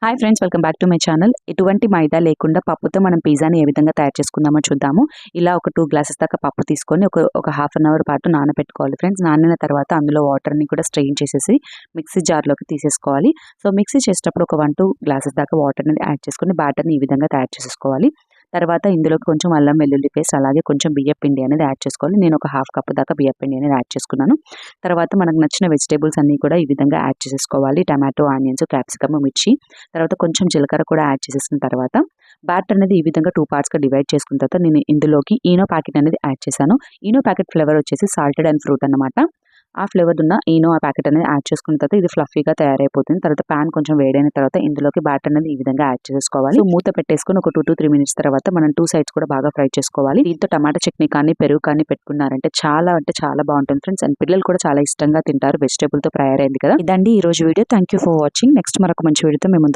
Hi friends, welcome back to my channel. ఎటువంటి మైదా లేకుండా పప్పుతో మనం పిజ్జాని ఏ విధంగా తయారు చేసుకుందామో చూద్దాము. ఇలా ఒక 2 గ్లాసెస్ దాకా పప్పు తీసుకొని ఒక హాఫ్ అన్ అవర్ పాటు నానబెట్టుకోవాలి ఫ్రెండ్స్. నానిన తర్వాత అందులో వాటర్ని కూడా స్ట్రెయిన్ చేసేసి మిక్సీ జార్లోకి తీసేసుకోవాలి. సో మిక్సీ చేసేటప్పుడు ఒక 1-2 గ్లాసెస్ దాకా వాటర్ని యాడ్ చేసుకొని బ్యాటర్ని ఈ విధంగా తయారు చేసేసుకోవాలి. తర్వాత ఇందులోకి కొంచెం అల్లం వెల్లుల్లి పేస్ట్, అలాగే కొంచెం బియ్యం పిండి అనేది యాడ్ చేసుకోవాలి. నేను ఒక హాఫ్ కప్ దాకా బియ్యం పిండి అనేది యాడ్ చేసుకున్నాను. తర్వాత మనకు నచ్చిన వెజిటేబుల్స్ అన్నీ కూడా ఈ విధంగా యాడ్ చేసేసుకోవాలి. టమాటో, ఆనియన్స్, క్యాప్సికమ్, మిర్చి, తర్వాత కొంచెం జీలకర్ర కూడా యాడ్ చేసేసిన తర్వాత బ్యాటర్ అనేది ఈ విధంగా 2 పార్ట్స్గా డివైడ్ చేసుకున్న తర్వాత నేను ఇందులోకి ఈనో ప్యాకెట్ అనేది యాడ్ చేశాను. ఈనో ప్యాకెట్ ఫ్లేవర్ వచ్చేసి సాల్టెడ్ అండ్ ఫ్రూట్ అన్నమాట. ఆ ఫ్లేవర్ ఉన్న ఈనో ప్యాకెట్ అనేది యాడ్ చేసుకున్న తర్వాత ఇది ఫ్లఫీగా తయారైపోతుంది. తర్వాత ప్యాన్ కొంచెం వేడైన తర్వాత ఇందులోకి బ్యాటర్ అనేది ఈ విధంగా యాడ్ చేసుకోవాలి. మూత పెట్టేసుకుని ఒక 2 to 3 మినిట్స్ తర్వాత మనం 2 సైడ్స్ కూడా బాగా ఫ్రై చేసుకోవాలి. దీంతో టమాటా చట్నీ కానీ పెరుగు కానీ పెట్టుకున్నారంటే చాలా బాగుంటుంది ఫ్రెండ్స్. అండ్ పిల్లలు కూడా చాలా ఇష్టంగా తింటారు. వెజిటేబుల్ తో తయారైంది కదా. ఇదండి ఈ రోజు video. Thank you for watching. Next మరొక మంచి వీడియోతో మేము ముందుకు